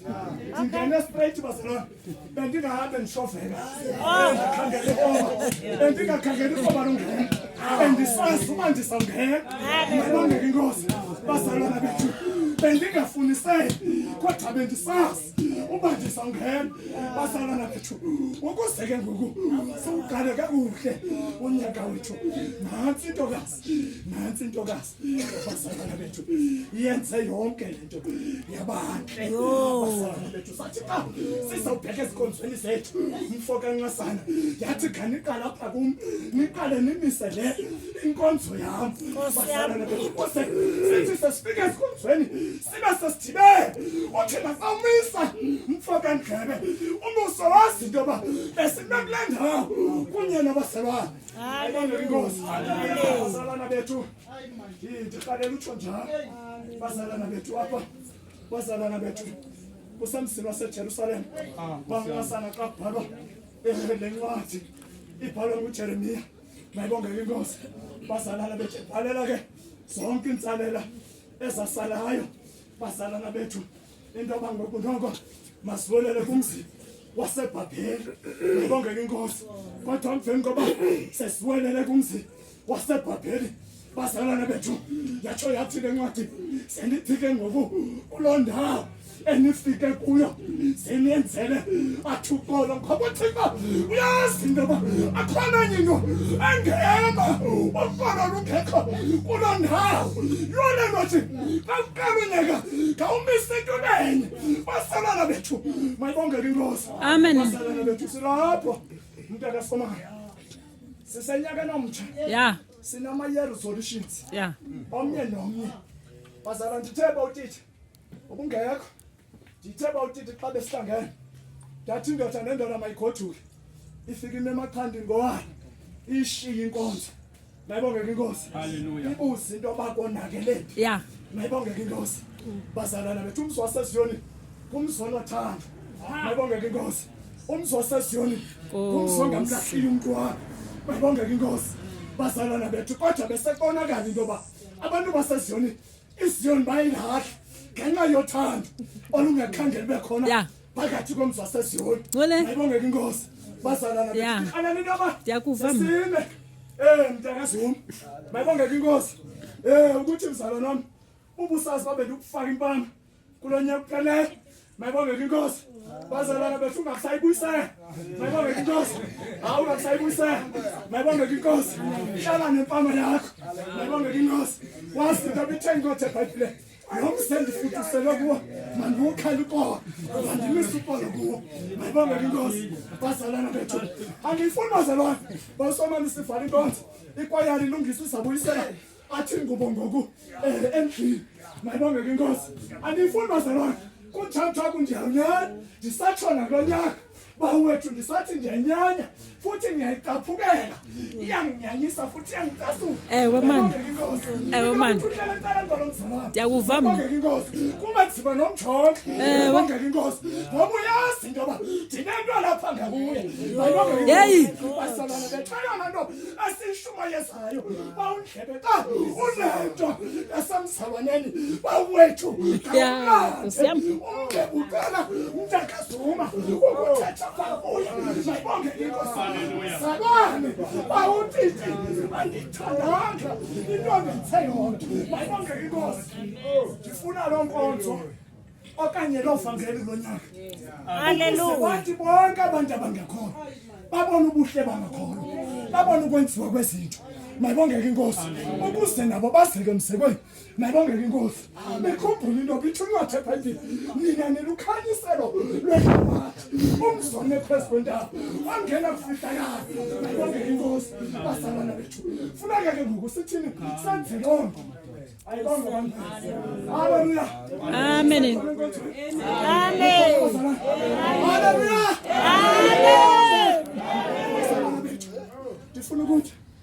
inkosi. Ndingena straight bazalwane. Bendingahambe ndishofeka. Bendingakhangela ikhoba longena. Bendisazi uba ndizawungena. Mayibongeke inkosi. Bazalwana bethu. Bendingafuniseki kodwa bendisazi uba ndizawungena. Bazalwana bethu. Ukuze ke ngoku siwugale kakuhle unyaka wethu. Nansi intokazi. Bazalwana bethu. Yenze yonke lento yabanhle. Bazalwana bethu sathi xa sizawubheka ezikonzweni zethu umfo kaNcasana yathi khaniqala apha kum niqale nimise le inkonzo yam. Bazalwana bethu kuse sithi sesifika ezikonzweni sibe sesithibele uthi nasawumisa umfo kaNdlebe umuso wazi into yoba besime kule ndawo kunye nabaselwane. Ayibongeke inkosi. Bazalwana bethu ndiqalela utsho njalo. Bazalwana bethu apha bazalwana bethu kusemzini waseJerusalem baNcasana xa kubhalwa le ncwadi ibhalwe nguJeremiya. Mayibongeke inkosi. Bazalwana bethu ibhalela ke zonke insalela ezasalayo. Bazalwana bethu into yoba ngoku noko masibonele kumzi waseBhabheli. Mayibongeke inkosi. Kodwa emveni koba sesiwelele kumzi waseBhabheli bazalwana bethu yatsho yathi le ncwadi senithi ke ngoku kuloo ndawo enifike kuyo seniyenzele athi uxolo ngoba uThixo uyazi into yoba akhona enye into engema uxolo lungekho kuloo ndawo. Yona nothi kakuqala unyaka ngawumise into enye. Bazalwana bethu mayibongeke inkosi. Amen. Bazalwana bethu silapho mntaka somaya sisenyaka nomtsha. Yeah. Sinama-year resolutions. Yeah. Omnye nomnye. Bazalwana ndithe bawutithe ubungekho. Ndithe bawutithe xa besihlangene. Ndathi indoda nendoda mayigoduke. Ifike inemaqhandi ngowani. Ishiye inkonzo. Mayibongeke inkosi. Hallelujah. Ibuze into bakonakele. Yeah. Mayibongeke inkosi. Bazalwana bethu umzi waseZiyoni kumzi onothando. Mayibongeke inkosi. Umzi waseZiyoni kumzi ongamlahlile umntu wakho. Mayibongeke inkosi. Bazalwana bethu kodwa besekonakala into yoba abantu baseZiyoni iZiyoni bayilahla ngenxa yothando olungekhange libe khona phakathi komzi waseZiyoni. Mayibongeke inkosi. Bazalwana bethu xana into yoba sesime mntakazuma. Mayibongeke inkosi. Ukuthi mzalwana wami ubusazi babe ndikufaka impama kulo nyaka upheleyo. Mayibongeke inkosi. Bazalwana bethu ungasayibuyisela. Mayibongeke inkosi. Hawu ungasayibuyisela. Mayibongeke inkosi. Hlala nempama yakho. Mayibongeke inkosi. Wazi into bithenga kodwa eBhayibhileni. Nomsendi futhi uselo kuwo mandiwukhala uqobo mandimisa uqolo kuwo. Mayibongeke inkosi. Bazalwana bethu angifuni bazalwana basomani sivala inkonzo ikwayali ilungisa izabuyisela athi ngubo ngoku endlini. Mayibongeke inkosi. Andifuni bazalwana kuthathwa kunjanyana ndisatshona kulo nyaka bawethu ndisathi ndiyanyanya futhi ngiyayicaphukela iyanginyanyisa futhi iyangicasula. Ewe man. Ewe man. Ndiyakuva mna. Kuba nzima nomjongo. Mayibongeke inkosi. Ngoba uyazi into yoba ndinento lapha ngakuye. Yeyi. Bazalwana bethu eyona nto esiyishumayezayo bawundlebe xa unento esemzawaneni bawethu uqala umntakazuma ukuthetha kakuye. Mayibongeke inkosi. Sabani bawuthithi andithandanga into ngenze yona. Mayibongeke inkosi. Ndifuna loo nkonzo okanye loo vangeli lo nyaka. Hallelujah. Bathi bonke abantu abangekhona babona ubuhle bangakhona babona ukwenziwa kwezinto. Mayibongeke inkosi. Ukuze nabo bazeke msekweni. Mayibongeke inkosi. Bekhumbula into bithi incwadi eBhayibhileni nina nilukhanyiselo lwehlabathi umzone phezu kwentaba wangena kufihla yakho. Mayibongeke inkosi. Bazalwana bethu funeka ke ngoku sithini senze lonke. Ayibonge abantu. Hallelujah. Amen. Amen. Hallelujah. Amen. Ndifuna ukuthi